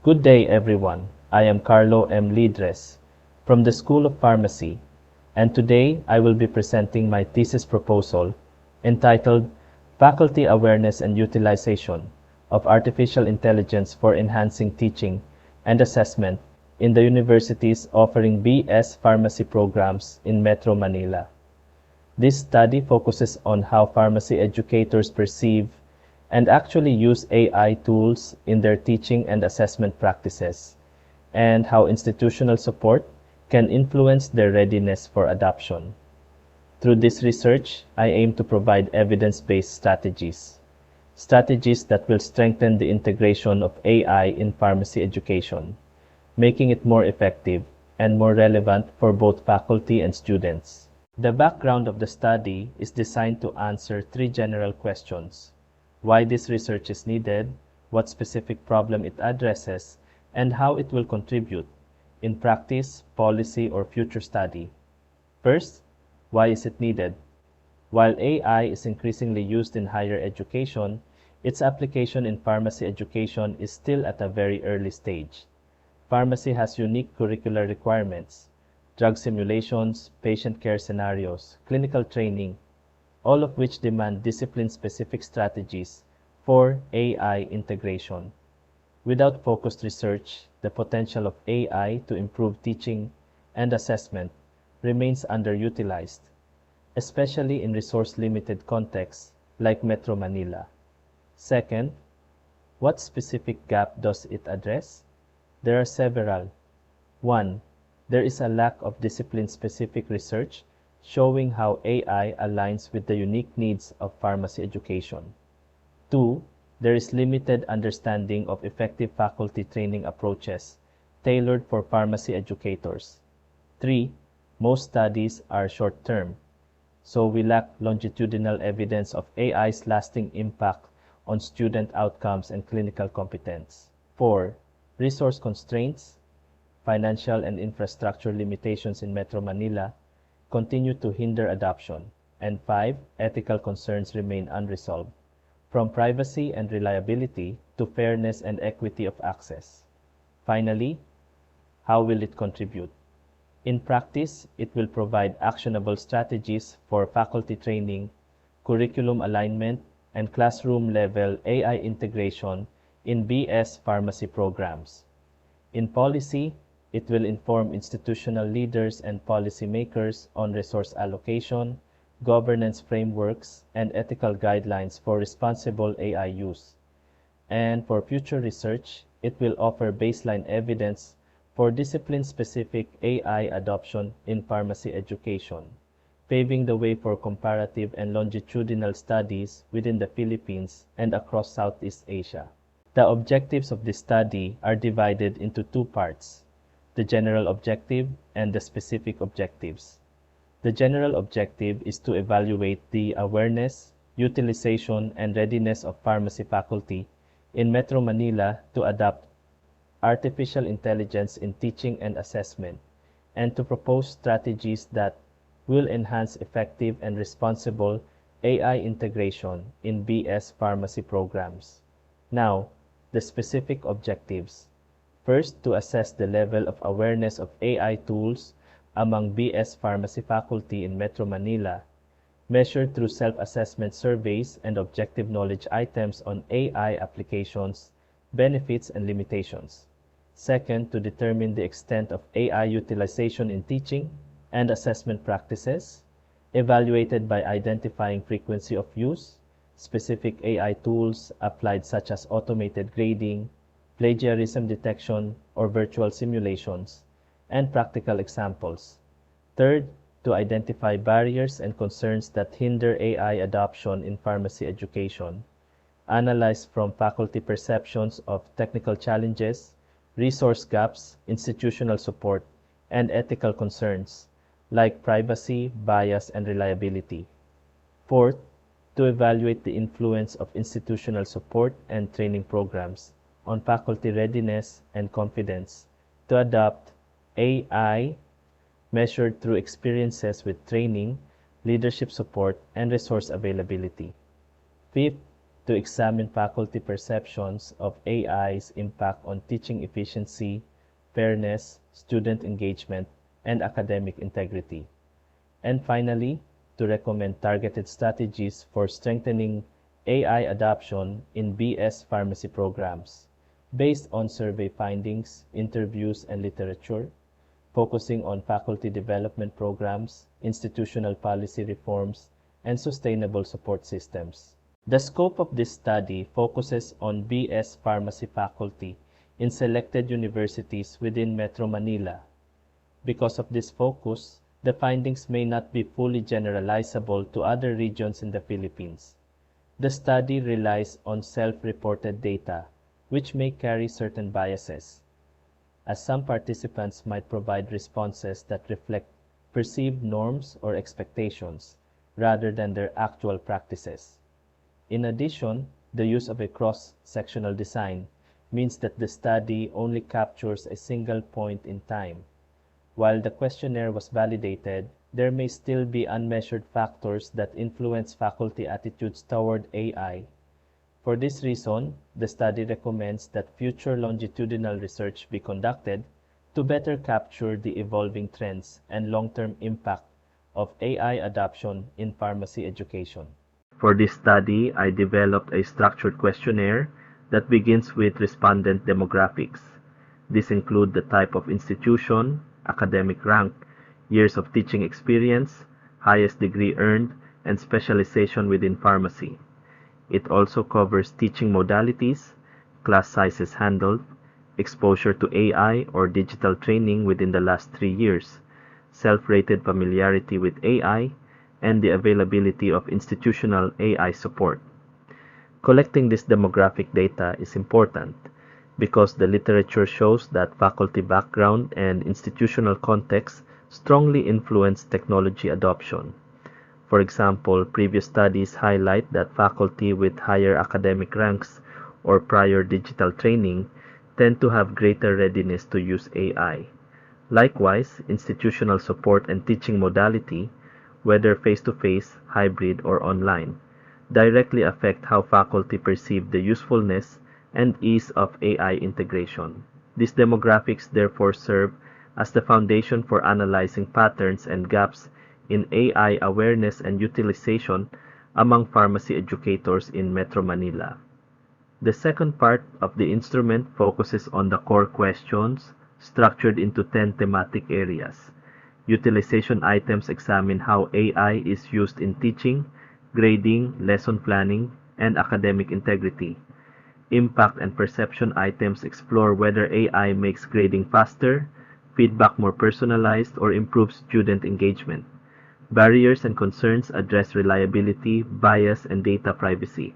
Good day, everyone. I am Carlo M. Lidres from the School of Pharmacy, and today I will be presenting my thesis proposal entitled Faculty Awareness and Utilization of Artificial Intelligence for Enhancing Teaching and Assessment in the Universities offering BS Pharmacy programs in Metro Manila. This study focuses on how pharmacy educators perceive and actually use AI tools in their teaching and assessment practices, and how institutional support can influence their readiness for adoption. Through this research, I aim to provide evidence-based strategies that will strengthen the integration of AI in pharmacy education, making it more effective and more relevant for both faculty and students. The background of the study is designed to answer three general questions: why this research is needed, what specific problem it addresses, and how it will contribute in practice, policy, or future study. First, why is it needed? While AI is increasingly used in higher education, its application in pharmacy education is still at a very early stage. Pharmacy has unique curricular requirements: drug simulations, patient care scenarios, clinical training, all of which demand discipline-specific strategies for AI integration. Without focused research, the potential of AI to improve teaching and assessment remains underutilized, especially in resource-limited contexts like Metro Manila. Second, what specific gap does it address? There are several. 1. There is a lack of discipline-specific research showing how AI aligns with the unique needs of pharmacy education. 2. There is limited understanding of effective faculty training approaches tailored for pharmacy educators. 3. Most studies are short-term, so we lack longitudinal evidence of AI's lasting impact on student outcomes and clinical competence. 4. Resource constraints, financial and infrastructure limitations in Metro Manila continue to hinder adoption. And 5. Ethical concerns remain unresolved, from privacy and reliability to fairness and equity of access. Finally, how will it contribute? In practice, it will provide actionable strategies for faculty training, curriculum alignment, and classroom-level AI integration in BS pharmacy programs. In policy, it will inform institutional leaders and policymakers on resource allocation, governance frameworks, and ethical guidelines for responsible AI use. And for future research, it will offer baseline evidence for discipline-specific AI adoption in pharmacy education, paving the way for comparative and longitudinal studies within the Philippines and across Southeast Asia. The objectives of this study are divided into two parts: the general objective and the specific objectives. The general objective is to evaluate the awareness, utilization, and readiness of pharmacy faculty in Metro Manila to adopt artificial intelligence in teaching and assessment, and to propose strategies that will enhance effective and responsible AI integration in BS pharmacy programs. Now, the specific objectives. First, to assess the level of awareness of AI tools among BS pharmacy faculty in Metro Manila, measured through self-assessment surveys and objective knowledge items on AI applications, benefits, and limitations. Second, to determine the extent of AI utilization in teaching and assessment practices, evaluated by identifying frequency of use, specific AI tools applied such as automated grading, plagiarism detection, or virtual simulations, and practical examples. Third, to identify barriers and concerns that hinder AI adoption in pharmacy education, analyze from faculty perceptions of technical challenges, resource gaps, institutional support, and ethical concerns like privacy, bias, and reliability. Fourth, to evaluate the influence of institutional support and training programs on faculty readiness and confidence to adopt AI measured through experiences with training, leadership support, and resource availability. Fifth, to examine faculty perceptions of AI's impact on teaching efficiency, fairness, student engagement, and academic integrity. And finally, to recommend targeted strategies for strengthening AI adoption in BS pharmacy programs, based on survey findings, interviews, and literature, focusing on faculty development programs, institutional policy reforms, and sustainable support systems. The scope of this study focuses on BS pharmacy faculty in selected universities within Metro Manila. Because of this focus, the findings may not be fully generalizable to other regions in the Philippines. The study relies on self-reported data, which may carry certain biases, as some participants might provide responses that reflect perceived norms or expectations rather than their actual practices. In addition, the use of a cross-sectional design means that the study only captures a single point in time. While the questionnaire was validated, there may still be unmeasured factors that influence faculty attitudes toward AI. For this reason, the study recommends that future longitudinal research be conducted to better capture the evolving trends and long-term impact of AI adoption in pharmacy education. For this study, I developed a structured questionnaire that begins with respondent demographics. These include the type of institution, academic rank, years of teaching experience, highest degree earned, and specialization within pharmacy. It also covers teaching modalities, class sizes handled, exposure to AI or digital training within the last 3 years, self-rated familiarity with AI, and the availability of institutional AI support. Collecting this demographic data is important because the literature shows that faculty background and institutional context strongly influence technology adoption. For example, previous studies highlight that faculty with higher academic ranks or prior digital training tend to have greater readiness to use AI. Likewise, institutional support and teaching modality, whether face-to-face, hybrid, or online, directly affect how faculty perceive the usefulness and ease of AI integration. These demographics therefore serve as the foundation for analyzing patterns and gaps in AI awareness and utilization among pharmacy educators in Metro Manila. The second part of the instrument focuses on the core questions, structured into 10 thematic areas. Utilization items examine how AI is used in teaching, grading, lesson planning, and academic integrity. Impact and perception items explore whether AI makes grading faster, feedback more personalized, or improves student engagement. Barriers and concerns address reliability, bias, and data privacy.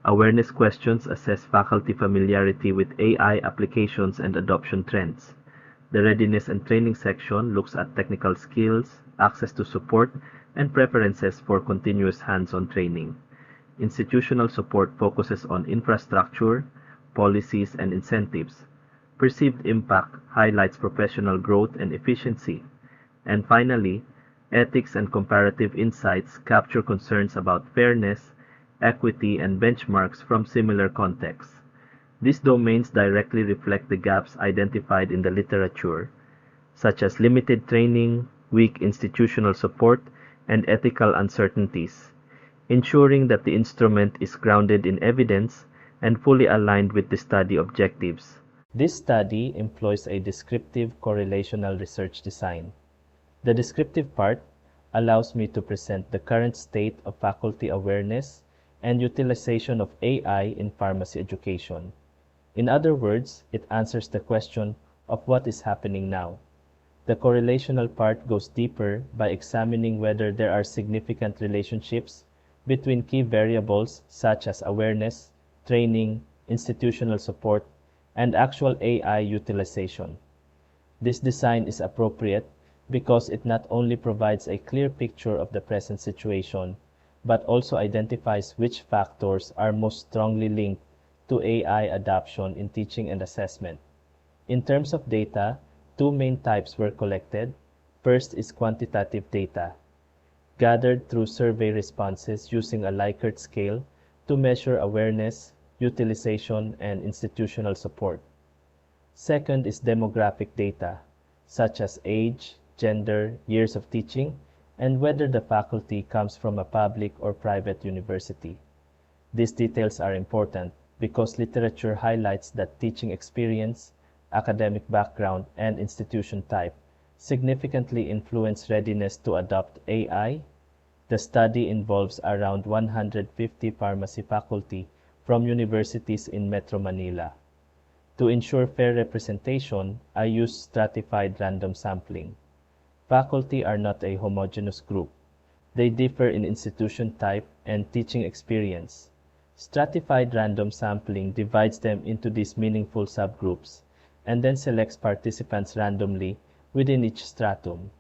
Awareness questions assess faculty familiarity with AI applications and adoption trends. The readiness and training section looks at technical skills, access to support, and preferences for continuous hands-on training. Institutional support focuses on infrastructure, policies, and incentives. Perceived impact highlights professional growth and efficiency. And finally, ethics and comparative insights capture concerns about fairness, equity, and benchmarks from similar contexts. These domains directly reflect the gaps identified in the literature, such as limited training, weak institutional support, and ethical uncertainties, ensuring that the instrument is grounded in evidence and fully aligned with the study objectives. This study employs a descriptive correlational research design. The descriptive part allows me to present the current state of faculty awareness and utilization of AI in pharmacy education. In other words, it answers the question of what is happening now. The correlational part goes deeper by examining whether there are significant relationships between key variables such as awareness, training, institutional support, and actual AI utilization. This design is appropriate because it not only provides a clear picture of the present situation, but also identifies which factors are most strongly linked to AI adoption in teaching and assessment. In terms of data, two main types were collected. First is quantitative data, gathered through survey responses using a Likert scale to measure awareness, utilization, and institutional support. Second is demographic data, such as age, gender, years of teaching, and whether the faculty comes from a public or private university. These details are important because literature highlights that teaching experience, academic background, and institution type significantly influence readiness to adopt AI. The study involves around 150 pharmacy faculty from universities in Metro Manila. To ensure fair representation, I use stratified random sampling. Faculty are not a homogeneous group. They differ in institution type and teaching experience. Stratified random sampling divides them into these meaningful subgroups and then selects participants randomly within each stratum.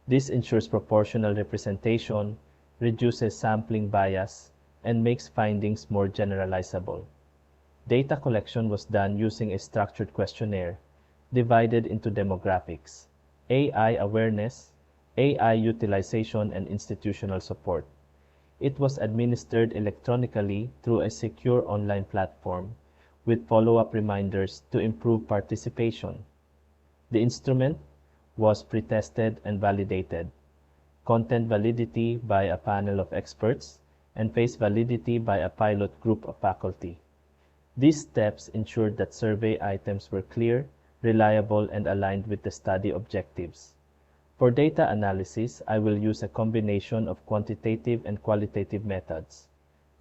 This ensures proportional representation, reduces sampling bias, and makes findings more generalizable. Data collection was done using a structured questionnaire divided into demographics: AI awareness, AI utilization, and institutional support. It was administered electronically through a secure online platform with follow-up reminders to improve participation. The instrument was pre-tested and validated: content validity by a panel of experts, and face validity by a pilot group of faculty. These steps ensured that survey items were clear, reliable, and aligned with the study objectives. For data analysis, I will use a combination of quantitative and qualitative methods.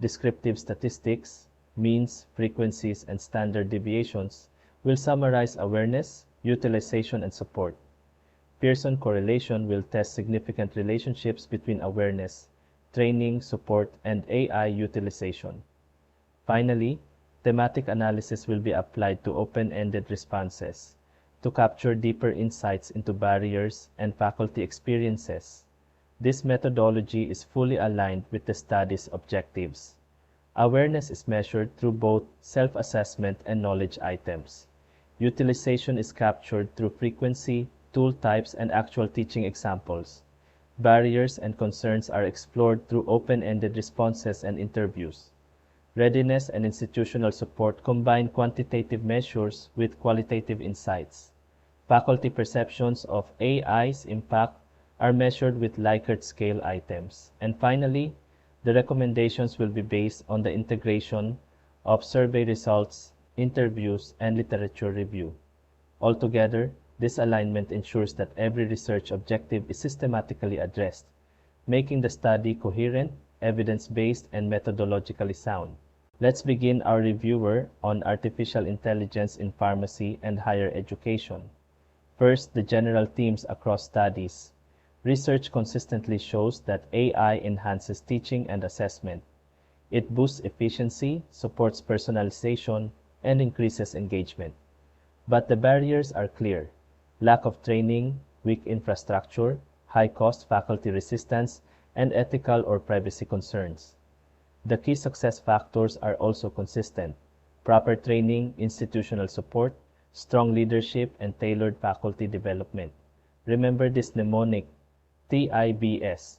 Descriptive statistics, means, frequencies, and standard deviations will summarize awareness, utilization, and support. Pearson correlation will test significant relationships between awareness, training, support, and AI utilization. Finally, thematic analysis will be applied to open-ended responses to capture deeper insights into barriers and faculty experiences. This methodology is fully aligned with the study's objectives. Awareness is measured through both self-assessment and knowledge items. Utilization is captured through frequency, tool types, and actual teaching examples. Barriers and concerns are explored through open-ended responses and interviews. Readiness and institutional support combine quantitative measures with qualitative insights. Faculty perceptions of AI's impact are measured with Likert scale items. And finally, the recommendations will be based on the integration of survey results, interviews, and literature review. Altogether, this alignment ensures that every research objective is systematically addressed, making the study coherent, evidence-based, and methodologically sound. Let's begin our reviewer on artificial intelligence in pharmacy and higher education. First, the general themes across studies. Research consistently shows that AI enhances teaching and assessment. It boosts efficiency, supports personalization, and increases engagement. But the barriers are clear: lack of training, weak infrastructure, high-cost faculty resistance, and ethical or privacy concerns. The key success factors are also consistent: proper training, institutional support, strong leadership, and tailored faculty development. Remember this mnemonic: TIBS: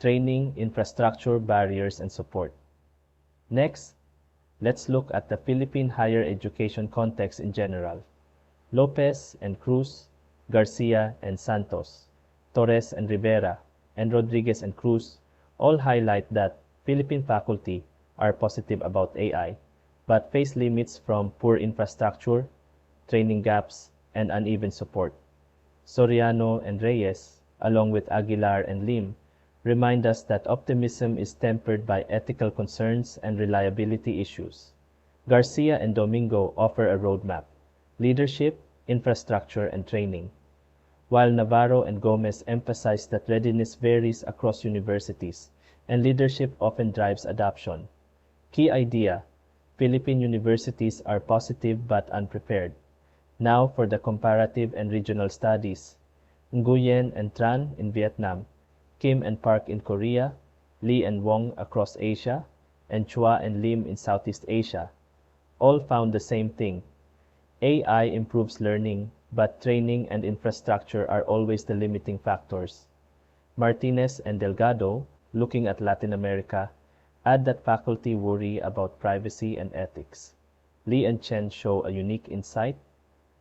training, infrastructure, barriers, and support. Next, let's look at the Philippine higher education context in general. Lopez and Cruz, Garcia and Santos, Torres and Rivera, and Rodriguez and Cruz all highlight that Philippine faculty are positive about AI, but face limits from poor infrastructure, training gaps, and uneven support. Soriano and Reyes, along with Aguilar and Lim, remind us that optimism is tempered by ethical concerns and reliability issues. Garcia and Domingo offer a roadmap: leadership, infrastructure, and training, while Navarro and Gomez emphasize that readiness varies across universities and leadership often drives adoption. Key idea: Philippine universities are positive but unprepared. Now for the comparative and regional studies. Nguyen and Tran in Vietnam, Kim and Park in Korea, Lee and Wong across Asia, and Chua and Lim in Southeast Asia all found the same thing: AI improves learning, but training and infrastructure are always the limiting factors. Martinez and Delgado, looking at Latin America, Add that faculty worry about privacy and ethics. Lee and Chen show a unique insight.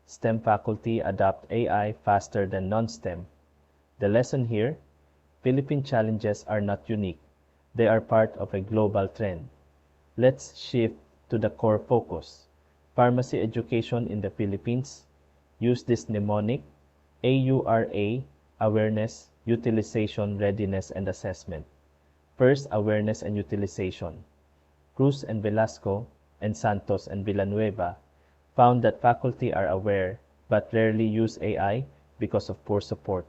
STEM faculty adopt AI faster than non-STEM. The lesson here: Philippine challenges are not unique. They are part of a global trend. Let's shift to the core focus. Pharmacy education in the Philippines. Use this mnemonic: AURA, awareness, utilization, readiness, and assessment. First, awareness and utilization. Cruz and Velasco, and Santos and Villanueva found that faculty are aware but rarely use AI because of poor support.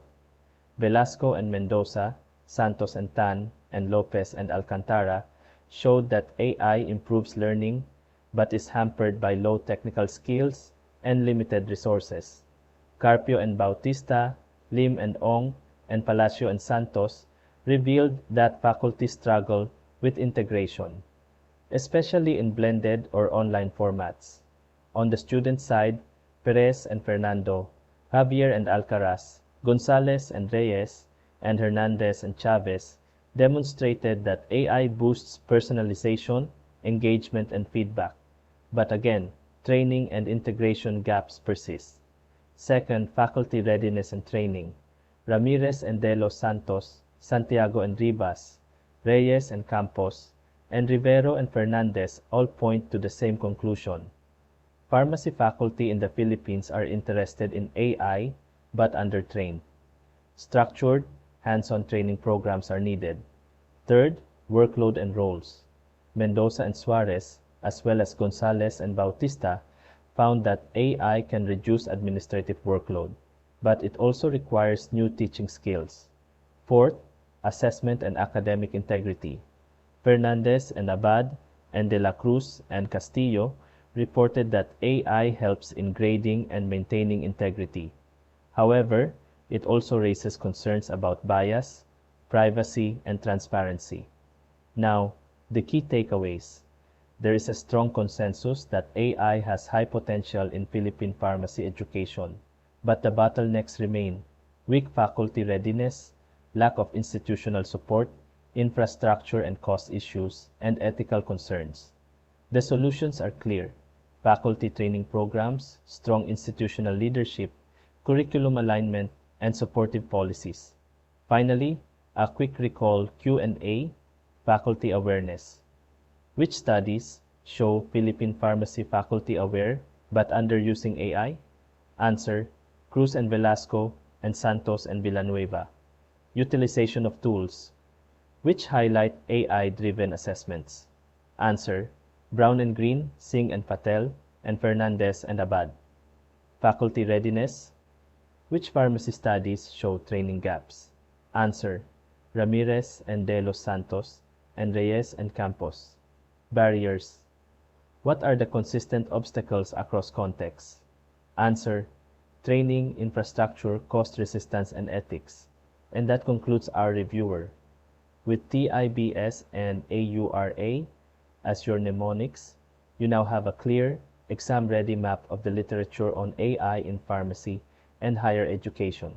Velasco and Mendoza, Santos and Tan, and Lopez and Alcantara showed that AI improves learning but is hampered by low technical skills and limited resources. Carpio and Bautista, Lim and Ong, and Palacio and Santos revealed that faculty struggle with integration, especially in blended or online formats. On the student side, Perez and Fernando, Javier and Alcaraz, Gonzalez and Reyes, and Hernandez and Chavez demonstrated that AI boosts personalization, engagement, and feedback. But again, training and integration gaps persist. Second, faculty readiness and training. Ramirez and De Los Santos, Santiago and Ribas, Reyes and Campos, and Rivero and Fernandez all point to the same conclusion. Pharmacy faculty in the Philippines are interested in AI but undertrained. Structured, hands-on training programs are needed. Third, workload and roles. Mendoza and Suarez, as well as Gonzalez and Bautista, found that AI can reduce administrative workload, but it also requires new teaching skills. Fourth, assessment and academic integrity. Fernandez and Abad and De La Cruz and Castillo reported that AI helps in grading and maintaining integrity. However, it also raises concerns about bias, privacy, and transparency. Now, the key takeaways. There is a strong consensus that AI has high potential in Philippine pharmacy education, but the bottlenecks remain: weak faculty readiness, lack of institutional support, infrastructure and cost issues, and ethical concerns. The solutions are clear: faculty training programs, strong institutional leadership, curriculum alignment, and supportive policies. Finally, a quick recall Q&A, faculty awareness. Which studies show Philippine pharmacy faculty aware but underusing AI? Answer: Cruz and Velasco and Santos and Villanueva. Utilization of tools. Which highlight AI-driven assessments? Answer: Brown and Green, Singh and Patel, and Fernandez and Abad. Faculty readiness. Which pharmacy studies show training gaps? Answer: Ramirez and De Los Santos, and Reyes and Campos. Barriers. What are the consistent obstacles across contexts? Answer: training, infrastructure, cost resistance, and ethics. And that concludes our reviewer. With TIBS and AURA as your mnemonics, you now have a clear, exam-ready map of the literature on AI in pharmacy and higher education.